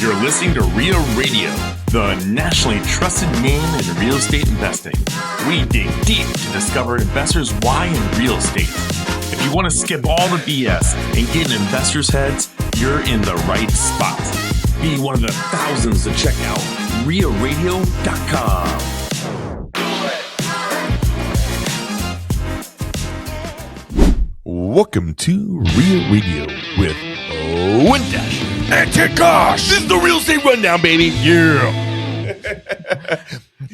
You're listening to RIA Radio, the nationally trusted name in real estate investing. We dig deep to discover investors' why in real estate. If you want to skip all the BS and get in investors' heads, you're in the right spot. Be one of the thousands to check out RIARadio.com. Welcome to RIA Radio with Owen Dashner and Kaasch. This is the Real Estate Rundown, baby. Yeah.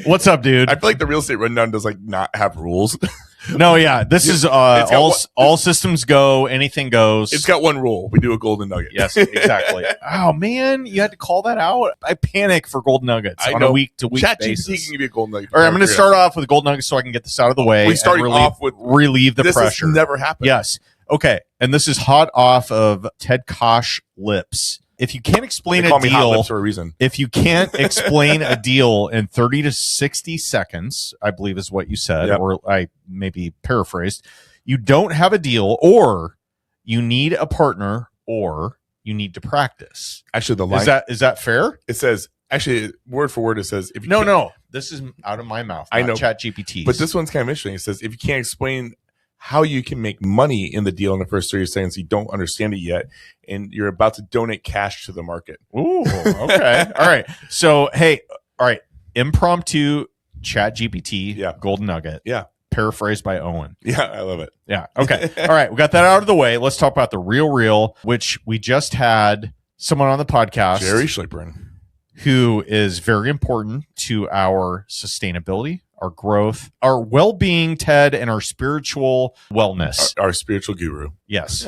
What's up, dude? I feel like the Real Estate Rundown does like not have rules. No, yeah. This is all systems go, anything goes. It's got one rule. We do a golden nugget. Yes, exactly. Oh, man. You had to call that out. I panic for gold nuggets on a week-to-week basis. ChatGPT can give you a golden nugget. All right, I'm going to start off with a gold nugget so I can get this out of the way. We starting off with relieve the pressure. This has never happened. Yes. Okay. And this is hot off of Ted Kaasch lips. If you can't explain they call a me hot deal lips for a reason. If you can't explain a deal in 30 to 60 seconds, I believe is what you said, yep. Or I maybe paraphrased, you don't have a deal, or you need a partner, or you need to practice. Actually, the line is that fair? It says, actually, word for word, it says, if you no, this is out of my mouth. I know, ChatGPT. But this one's kind of interesting. It says, if you can't explain how you can make money in the deal in the first 30 seconds, you don't understand it yet, and you're about to donate cash to the market. Ooh, okay. All right. So, hey, all right. Impromptu ChatGPT, golden nugget. Yeah. Paraphrased by Owen. Yeah, I love it. Yeah. Okay. All right. We got that out of the way. Let's talk about the real, which we just had someone on the podcast. Jeri Schlickbernd. Who is very important to our sustainability, our growth, our well-being, Ted, and our spiritual wellness. Our spiritual guru. Yes.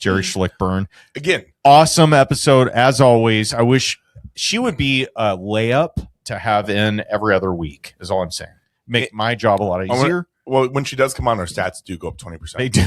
Jeri Schlickbernd. Again. Awesome episode, as always. I wish she would be a layup to have in every other week, is all I'm saying. Make my job a lot easier. Well, when she does come on, our stats do go up 20%. They do.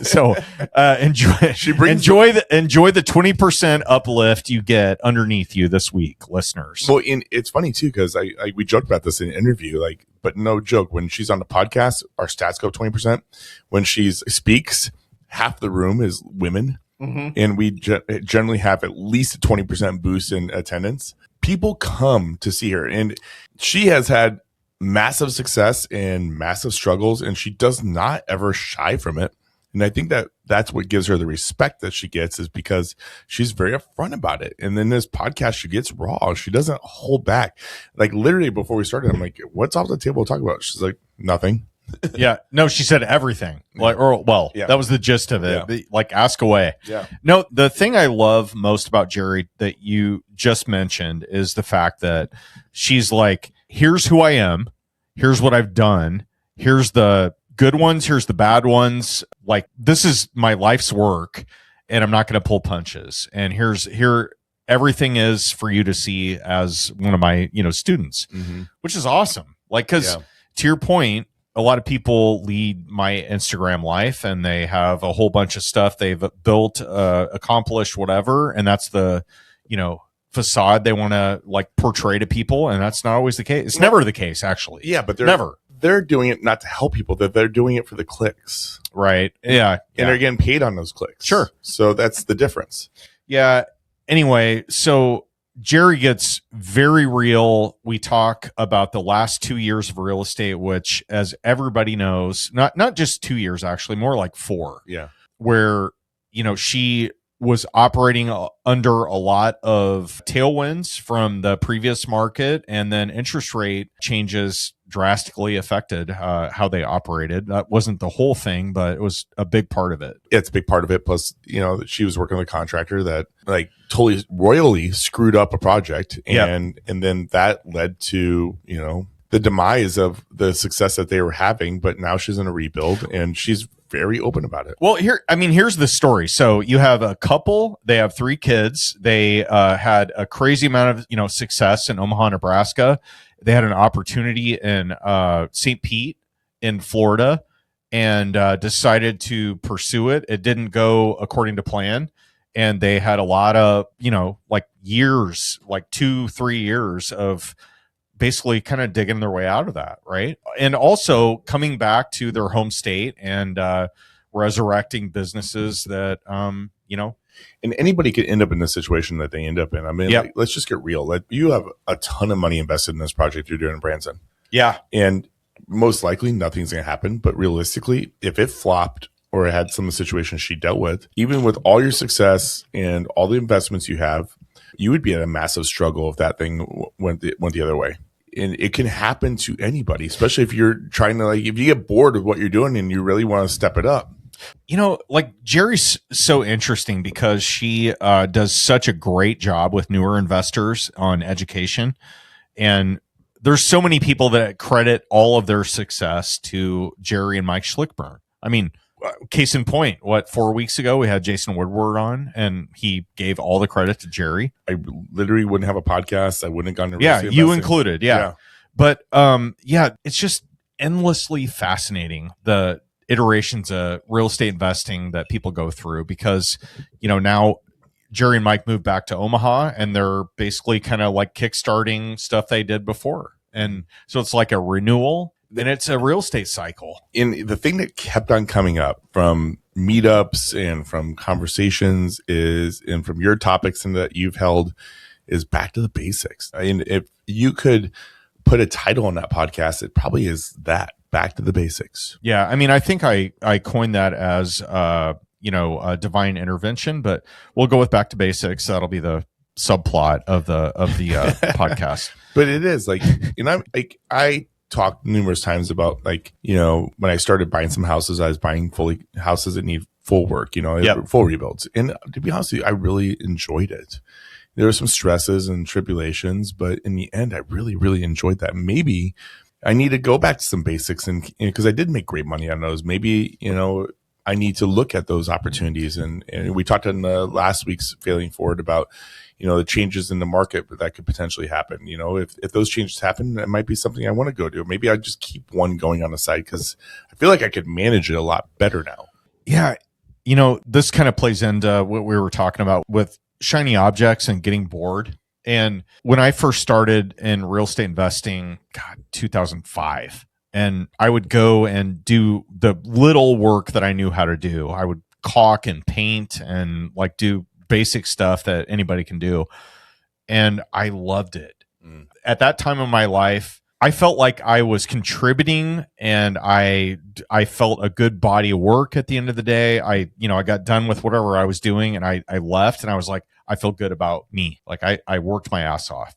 So enjoy the 20% uplift you get underneath you this week, listeners. Well, it's funny too, because we joked about this in an interview, but no joke. When she's on the podcast, our stats go up 20%. When she speaks, half the room is women, and we generally have at least a 20% boost in attendance. People come to see her, and she has had massive success and massive struggles, and she does not ever shy from it. And I think that's what gives her the respect that she gets, is because she's very upfront about it. And then this podcast, she gets raw. She doesn't hold back. Like literally before we started, I'm like, what's off the table to talk about? She's like, nothing. Yeah. No, she said everything. That was the gist of it. Yeah. Like, ask away. Yeah. No, the thing I love most about Jeri that you just mentioned is the fact that she's like, here's who I am. Here's what I've done. Here's the good ones. Here's the bad ones. Like, this is my life's work, and I'm not going to pull punches. And here everything is for you to see as one of my, students, which is awesome. Like, because to your point, a lot of people lead my Instagram life, and they have a whole bunch of stuff they've built, accomplished, whatever. And that's the, facade they want to portray to people, and that's not always the case. It's never the case, actually. Yeah, but they're doing it not to help people. They're doing it for the clicks, right? Yeah, and they're getting paid on those clicks. Sure. So that's the difference. Yeah. Anyway, so Jeri gets very real. We talk about the last 2 years of real estate, which, as everybody knows, not just 2 years, actually, more like 4. Yeah, where she was operating under a lot of tailwinds from the previous market, and then interest rate changes drastically affected how they operated. That wasn't the whole thing, but it was a big part of it. It's a big part of it. Plus, she was working with a contractor that totally royally screwed up a project, and then that led to the demise of the success that they were having. But now she's in a rebuild, and she's very open about it. Well, here's the story. So you have a couple, they have 3 kids. They had a crazy amount of, success in Omaha, Nebraska. They had an opportunity in St. Pete in Florida, and decided to pursue it. It didn't go according to plan. And they had a lot of, years, 2-3 years of basically kind of digging their way out of that, right? And also coming back to their home state and resurrecting businesses that And anybody could end up in the situation that they end up in. I mean, Yep. like, let's just get real. Like, you have a ton of money invested in this project you're doing in Branson. Yeah. And most likely nothing's going to happen. But realistically, if it flopped or it had some of the situations she dealt with, even with all your success and all the investments you have, you would be at a massive struggle if that thing went the other way. And it can happen to anybody, especially if you're trying to, like, if you get bored with what you're doing and you really want to step it up. You know, like, Jeri's so interesting because she does such a great job with newer investors on education. And there's so many people that credit all of their success to Jeri and Mike Schlickbernd. I mean, case in point, 4 weeks ago, we had Jason Woodward on, and he gave all the credit to Jeri. I literally wouldn't have a podcast. I wouldn't have gone to Yeah, you investing. included. Yeah. But it's just endlessly fascinating, the iterations of real estate investing that people go through, because, now Jeri and Mike moved back to Omaha, and they're basically kind of like kickstarting stuff they did before. And so it's like a renewal, and it's a real estate cycle. And the thing that kept on coming up from meetups and from conversations and from your topics and that you've held is back to the basics. I mean, if you could put a title on that podcast, it probably is that, back to the basics. Yeah. I mean, I think I coined that as, a divine intervention, but we'll go with back to basics. That'll be the subplot of the podcast. But it is like, and I'm like, I talked numerous times about, like, when I started buying some houses, I was buying houses that need full work, full rebuilds. And to be honest with you, I really enjoyed it. There were some stresses and tribulations, but in the end, I really, really enjoyed that. Maybe I need to go back to some basics, and because I did make great money on those, maybe, I need to look at those opportunities. And we talked in last week's Failing Forward about, the changes in the market that could potentially happen. If those changes happen, it might be something I want to go do. Maybe I just keep one going on the side because I feel like I could manage it a lot better now. Yeah. This kind of plays into what we were talking about with shiny objects and getting bored. And when I first started in real estate investing, 2005, and I would go and do the little work that I knew how to do. I would caulk and paint and like do basic stuff that anybody can do. And I loved it. At that time of my life, I felt like I was contributing, and I felt a good body of work at the end of the day. I got done with whatever I was doing, and I left, and I was like, I feel good about me. Like I worked my ass off.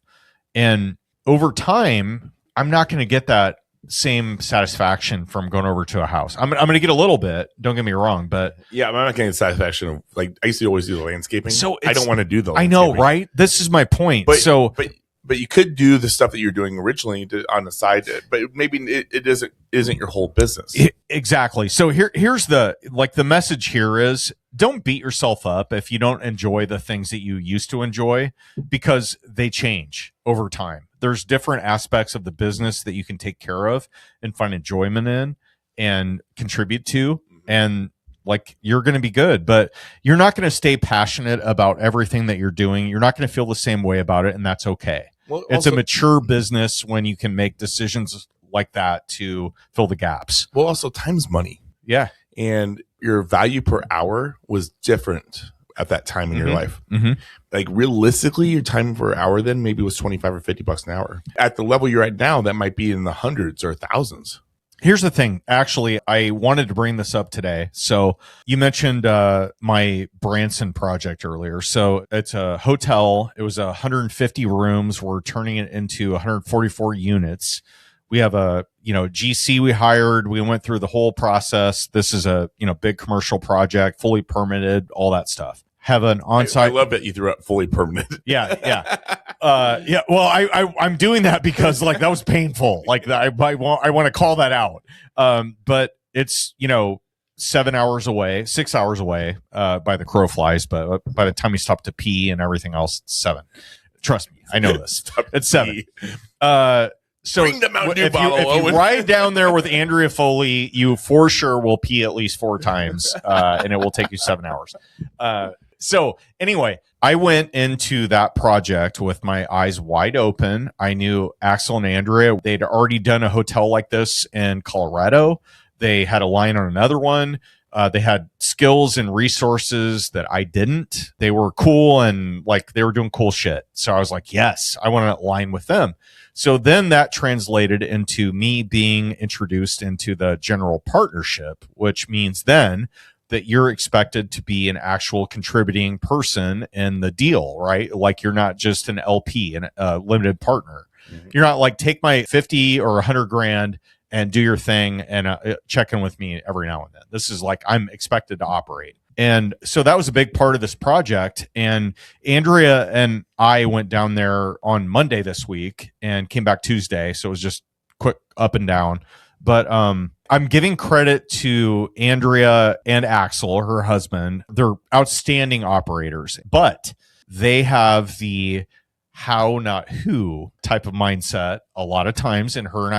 And over time, I'm not going to get that same satisfaction from going over to a house. I'm going to get a little bit, don't get me wrong, but yeah, I'm not getting satisfaction of, like, I used to always do the landscaping. So I don't want to do the I landscaping. know, right? This is my point. But you could do the stuff that you're doing originally on the side, but maybe it isn't your whole business. Exactly. So here's the message here is, don't beat yourself up if you don't enjoy the things that you used to enjoy, because they change over time. There's different aspects of the business that you can take care of and find enjoyment in and contribute to. And like, you're going to be good, but you're not going to stay passionate about everything that you're doing. You're not going to feel the same way about it. And that's okay. Well, it's a mature business when you can make decisions like that to fill the gaps. Well, also, time's money. Yeah. And your value per hour was different at that time in your life. Mm-hmm. Like, realistically, your time per hour then maybe was $25 or $50 an hour. At the level you're at now, that might be in the hundreds or thousands. Here's the thing. Actually, I wanted to bring this up today. So you mentioned my Branson project earlier. So it's a hotel. It was 150 rooms. We're turning it into 144 units. We have a GC we hired. We went through the whole process. This is a big commercial project, fully permitted, all that stuff. Have an on-site. I love that you threw out fully permanent. Yeah. Yeah. Well, I'm doing that because that was painful. I want to call that out. But it's 6 hours away by the crow flies. But by the time you stop to pee and everything else, it's 7. Trust me, I know this. It's 7. So bring the Mountain Dew if bottle, you ride down there with Andrea Foley, you for sure will pee at least 4 times, and it will take you 7 hours. So anyway, I went into that project with my eyes wide open. I knew Axel and Andrea. They'd already done a hotel like this in Colorado. They had a line on another one. They had skills and resources that I didn't. They were cool and like they were doing cool shit. So I was like, yes, I want to align with them. So then that translated into me being introduced into the general partnership, which means then that you're expected to be an actual contributing person in the deal, right? Like you're not just an LP and a limited partner. Mm-hmm. You're not like, take my 50 or 100 grand and do your thing and check in with me every now and then. This is like, I'm expected to operate. And so that was a big part of this project. And Andrea and I went down there on Monday this week and came back Tuesday. So it was just quick up and down. But I'm giving credit to Andrea and Axel, her husband. They're outstanding operators, but they have the how, not who type of mindset a lot of times. And her and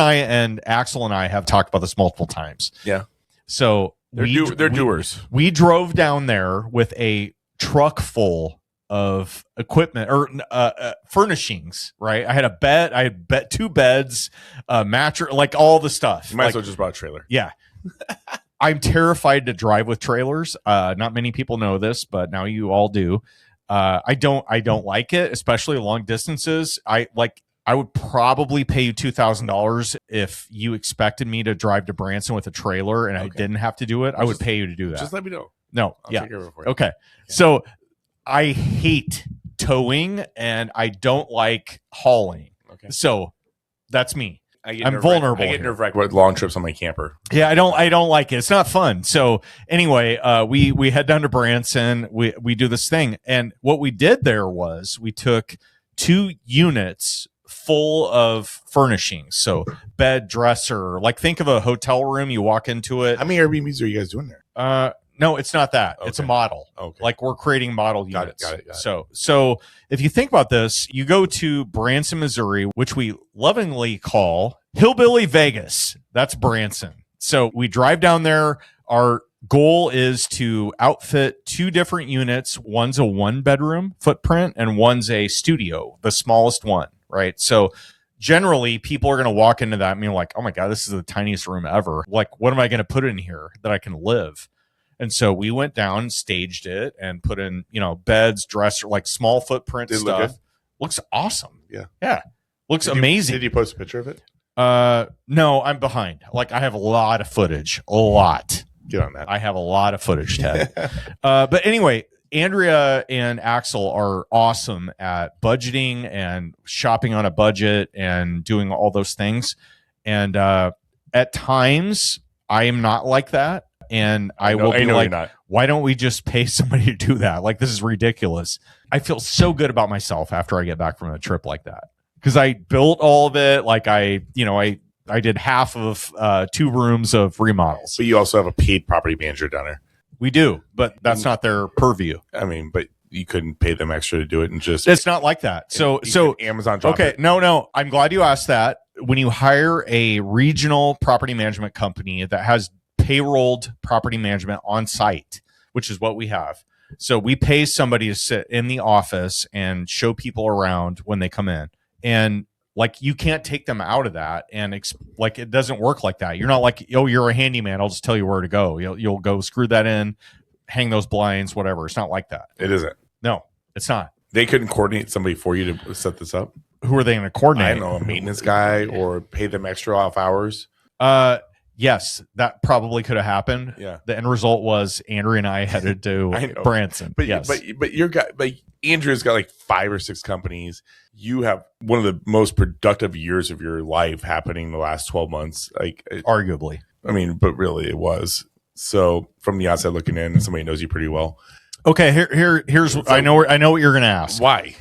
I and Axel and I have talked about this multiple times. Yeah. So they're doers. We drove down there with a truck full of equipment or furnishings, right? I had 2 beds, mattress, like all the stuff. You might as well just bought a trailer. Yeah. I'm terrified to drive with trailers. Not many people know this, but now you all do. I don't like it, especially long distances. I would probably pay you $2,000 if you expected me to drive to Branson with a trailer and I didn't have to do it. I would pay you to do that. Just let me know. No. I'll take care of it for you. Okay. So I hate towing and I don't like hauling. Okay. So that's me. I'm vulnerable. I get nerve-wracked with long trips on my camper. Yeah, I don't like it. It's not fun. So anyway, we head down to Branson. We do this thing, and what we did there was we took 2 units full of furnishings. So bed, dresser. Like think of a hotel room. You walk into it. How many Airbnbs are you guys doing there? No, it's not that. Okay. It's a model. Okay. Like we're creating model units. Got it. So if you think about this, you go to Branson, Missouri, which we lovingly call Hillbilly Vegas. That's Branson. So we drive down there. Our goal is to outfit 2 different units. One's a 1-bedroom footprint and one's a studio, the smallest one, right? So generally people are going to walk into that and be like, oh my God, this is the tiniest room ever. Like, what am I going to put in here that I can live? And so we went down, staged it, and put in, beds, dresser, like small footprint stuff. Looks awesome. Yeah. Looks amazing. Did you post a picture of it? No, I'm behind. Like I have a lot of footage. A lot. Get on that. I have a lot of footage, Ted. But anyway, Andrea and Axel are awesome at budgeting and shopping on a budget and doing all those things. And at times, I am not like that. And I will be like, why don't we just pay somebody to do that? Like, this is ridiculous. I feel so good about myself after I get back from a trip like that. Because I built all of it. Like I did half of 2 rooms of remodels. But you also have a paid property manager down there. We do, but that's not their purview. I mean, but you couldn't pay them extra to do it and just... It's not like that. So Amazon drop okay, it. No. I'm glad you asked that. When you hire a regional property management company that has payrolled property management on site, which is what we have. So we pay somebody to sit in the office and show people around when they come in. And like, you can't take them out of that. And like, it doesn't work like that. You're not like, oh, you're a handyman, I'll just tell you where to go. You'll go screw that in, hang those blinds, whatever. It's not like that. It isn't. No, it's not. They couldn't coordinate somebody for you to set this up? Who are they going to coordinate? I don't know, a maintenance guy or pay them extra off hours? Yes, that probably could have happened. Yeah. The end result was Andrew and I headed to Branson. But yes. but your guy, like Andrew's got like 5 or 6 companies. You have one of the most productive years of your life happening the last 12 months. Like arguably. I mean, but really it was. So from the outside looking in, somebody knows you pretty well. Okay, here's so, I know what you're going to ask. Why?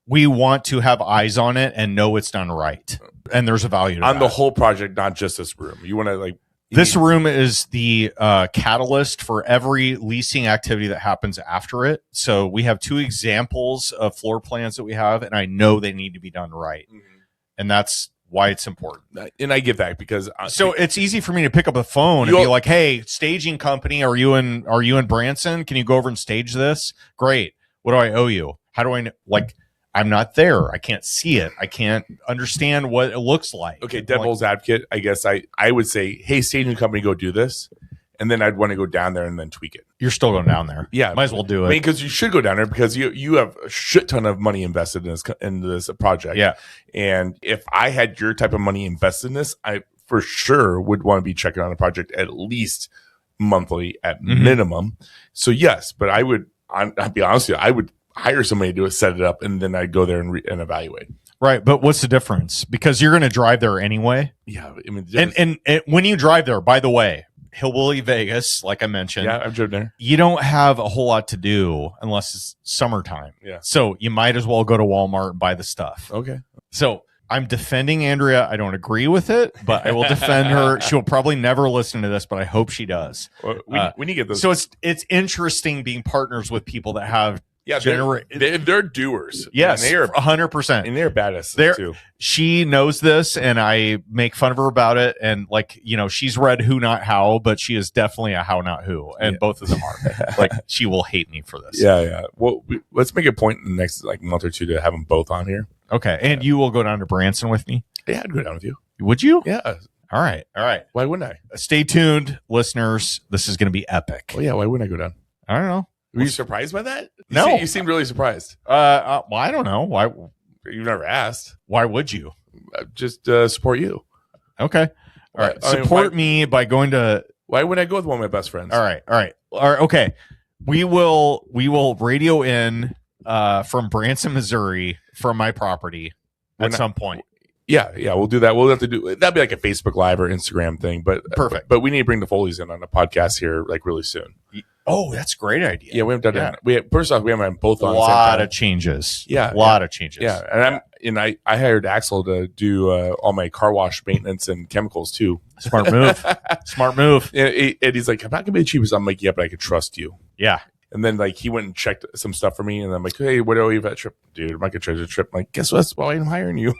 We want to have eyes on it and know it's done right. And there's a value to on that. The whole project, not just this room. You want to like this room is the catalyst for every leasing activity that happens after it. So we have 2 examples of floor plans that we have, and I know they need to be done right, and that's why it's important. And I get that because so it's easy for me to pick up the phone and be like, "Hey, staging company, are you in Branson? Can you go over and stage this? Great. What do I owe you? How do I like?" I'm not there. I can't see it. I can't understand what it looks like. Okay, devil's advocate. I guess I would say, hey, staging company, go do this, and then I'd want to go down there and then tweak it. You're still going down there. Yeah, might as well do it. I mean, because you should go down there because you have a shit ton of money invested in this project. Yeah, and if I had your type of money invested in this, I for sure would want to be checking on the project at least monthly at minimum. So yes, but I'll be honest with you, I would hire somebody to do it, set it up, and then I'd go there and evaluate. Right, but what's the difference? Because you're going to drive there anyway. Yeah, I mean, and when you drive there, by the way, Hillbilly Vegas, like I mentioned, yeah, I've driven there. You don't have a whole lot to do unless it's summertime. Yeah, so you might as well go to Walmart and buy the stuff. Okay, so I'm defending Andrea. I don't agree with it, but I will defend her. She'll probably never listen to this, but I hope she does. Well, we need to get this. So it's interesting being partners with people that have they're doers. Yes, and they're 100%, and they're badass too. She knows this, and I make fun of her about it. And she's read Who Not How, but she is definitely a How Not Who, and both of them are. Like, she will hate me for this. Yeah. Well, let's make a point in the next month or two to have them both on here. Okay, and you will go down to Branson with me? Yeah, I'd go down with you. Would you? Yeah. All right. Why wouldn't I? Stay tuned, listeners. This is going to be epic. Well, yeah. Why wouldn't I go down? I don't know. Were you surprised by that? No. You seemed really surprised. Well, I don't know. Why? You've never asked. Why would you? Just support you. Okay. All right. Support me by going to. Why would I go with one of my best friends? All right. Okay. We will radio in from Branson, Missouri, from my property at some point. Yeah, we'll do that. We'll have to do that'd be like a Facebook Live or Instagram thing, but perfect. But we need to bring the Foley's in on a podcast here really soon. Oh, that's a great idea. Yeah, we haven't done that. First off, we haven't had both on. A lot of changes. Yeah, a lot of changes. Yeah, and I hired Axel to do all my car wash maintenance and chemicals too. Smart move. Smart move. And he's like, I'm not gonna be the cheapest. I'm like, yeah, but I could trust you. Yeah. And then he went and checked some stuff for me, and I'm like, hey, what do I have that trip, dude? I'm not gonna charge a trip. I'm like, guess what? That's why I'm hiring you.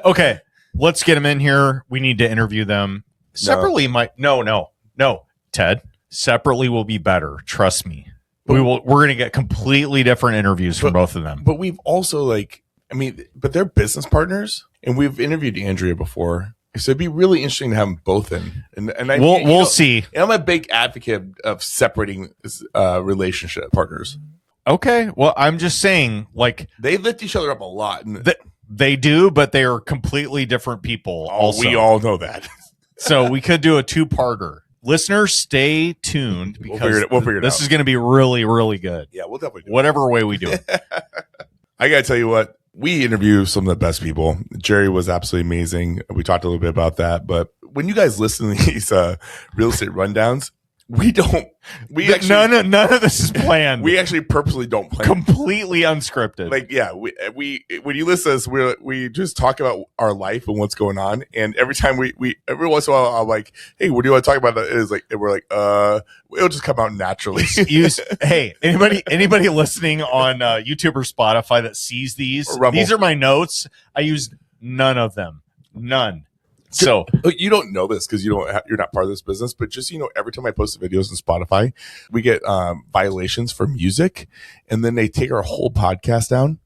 Okay, let's get them in here. We need to interview them separately. No, Ted. Separately will be better. Trust me. We're going to get completely different interviews from both of them. But we've also but they're business partners, and we've interviewed Andrea before. So it'd be really interesting to have them both in. And we'll see. And I'm a big advocate of separating relationship partners. Okay. Well, I'm just saying, they lift each other up a lot. They do, but they are completely different people. Also, we all know that. So we could do a two-parter. Listeners, stay tuned because we'll figure it out. This is going to be really, really good. Yeah, we'll definitely do whatever way we do it. I got to tell you what, we interview some of the best people. Jeri was absolutely amazing. We talked a little bit about that, but when you guys listen to these real estate rundowns, none of this is planned. We actually purposely don't plan. Completely unscripted. We when you listen to us, we just talk about our life and what's going on. And every time we every once in a while, I'm like, hey, what do you want to talk about? Is we're like, it'll just come out naturally. Hey, anybody listening on YouTube or Spotify that sees these are my notes. I used none of them. None. So you don't know this because you're not part of this business, but just every time I post videos on Spotify, we get violations for music, and then they take our whole podcast down.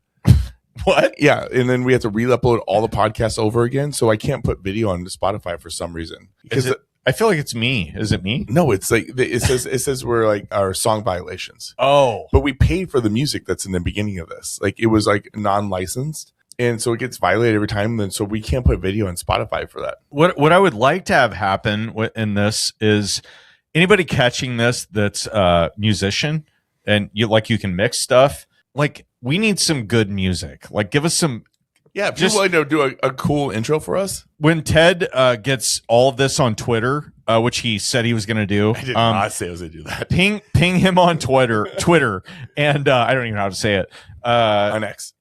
What? Yeah, and then we have to re-upload all the podcasts over again. So I can't put video on Spotify for some reason. Because I feel like it's me. Is it me? No, it's it says we're our song violations. Oh, but we paid for the music that's in the beginning of this. It was non-licensed. And so it gets violated every time. And so we can't put video on Spotify for that. What I would like to have happen in this is anybody catching this that's a musician and you can mix stuff. We need some good music. Give us some. Yeah, if you're willing to do a cool intro for us. When Ted gets all of this on Twitter, which he said he was going to do. I did not say I was going to do that. Ping him on Twitter, and I don't even know how to say it. On X.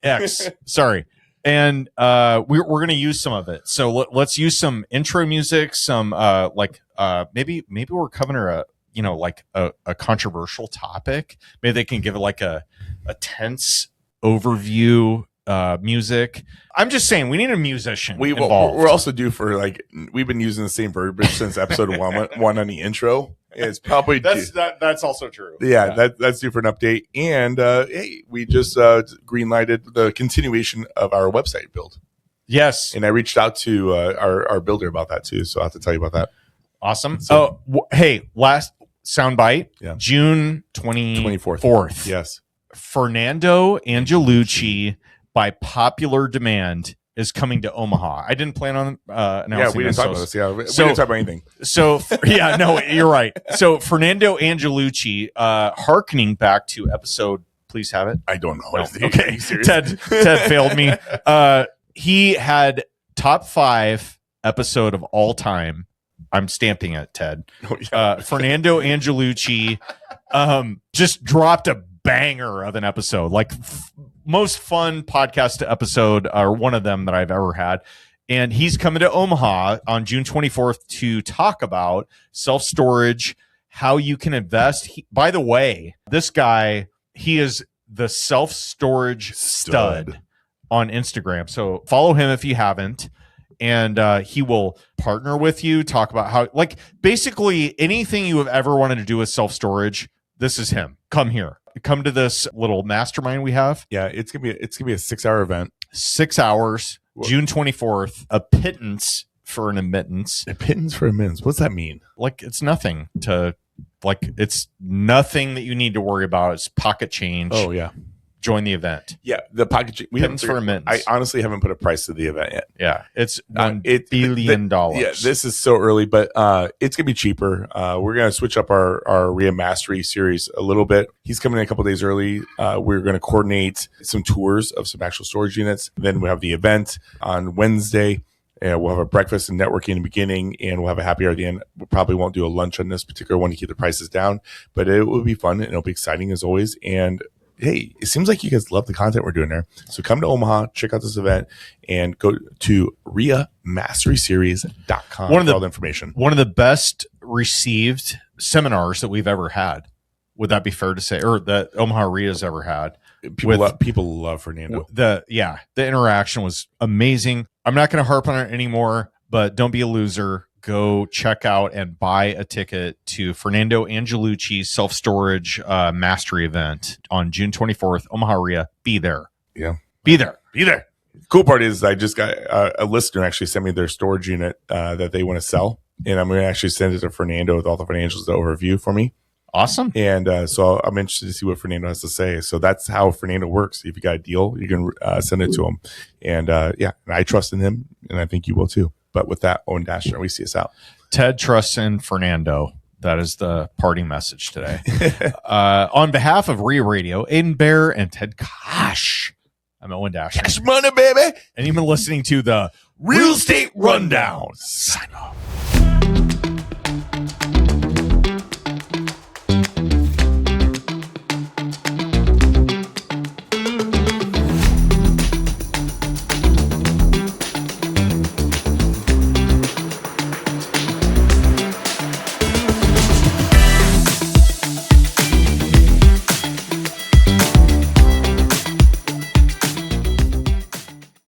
Sorry. And we're going to use some of it. So let's use some intro music, some maybe we're covering a controversial topic. Maybe they can give it a tense overview music. I'm just saying we need a musician involved. We're also due for we've been using the same verbiage since episode one on the intro. It's probably that's also true. Yeah. That's due for an update. And hey, we just green lighted the continuation of our website build. Yes, and I reached out to our builder about that too. So I will have to tell you about that. Awesome. So, hey, last soundbite, June 24th. Yes. Fernando Angelucci, by popular demand, is coming to Omaha. I didn't plan on announcing. Yeah, we didn't talk about this. Yeah, we didn't talk about anything. So, yeah, no, you're right. So, Fernando Angelucci, hearkening back to episode, please have it. I don't know. No. Okay, Ted failed me. He had top 5 episode of all time. I'm stamping it, Ted. Oh, yeah. Fernando Angelucci just dropped a banger of an episode, like most fun podcast episode, or one of them that I've ever had. And he's coming to Omaha on June 24th to talk about self-storage, how you can invest. By the way, this guy, he is the self-storage stud on Instagram. So follow him if you haven't. And he will partner with you, talk about how, like, basically anything you have ever wanted to do with self-storage, this is him. Come here. Come to this little mastermind we have. Yeah, it's gonna be a 6-hour event. 6 hours, June 24th, a pittance for an admittance. A pittance for admittance. What's that mean? Like, it's nothing it's nothing that you need to worry about. It's pocket change. Oh, yeah. Join the event. Yeah, the pocket. Pittance for admittance. I honestly haven't put a price to the event yet. Yeah, it's $1 billion. Yeah, this is so early, but it's gonna be cheaper. We're gonna switch up our Ria Mastery series a little bit. He's coming in a couple days early. We're gonna coordinate some tours of some actual storage units. Then we have the event on Wednesday. We'll have a breakfast and networking in the beginning, and we'll have a happy hour at the end. We probably won't do a lunch on this particular one to keep the prices down, but it will be fun and it'll be exciting as always. And hey, it seems like you guys love the content we're doing there. So come to Omaha, check out this event, and go to riamasteryseries.com for all the information. One of the best received seminars that we've ever had. Would that be fair to say? Or that Omaha RIA's ever had. People love Fernando. The interaction was amazing. I'm not going to harp on it anymore, but don't be a loser. Go check out and buy a ticket to Fernando Angelucci's self-storage mastery event on June 24th, Omaha RIA. Be there. Yeah. Be there. Cool part is I just got a listener actually sent me their storage unit that they want to sell. And I'm going to actually send it to Fernando with all the financials to overview for me. Awesome. And so I'm interested to see what Fernando has to say. So that's how Fernando works. If you got a deal, you can send it to him. And and I trust in him, and I think you will too. But with that, Owen Dashner, we see us out. Ted trusts in Fernando. That is the parting message today. On behalf of RIA Radio, Aiden Bear and Ted Kaasch, I'm Owen Dashner. Cash money, baby. And you've been listening to the Real Estate Rundown. Sign off.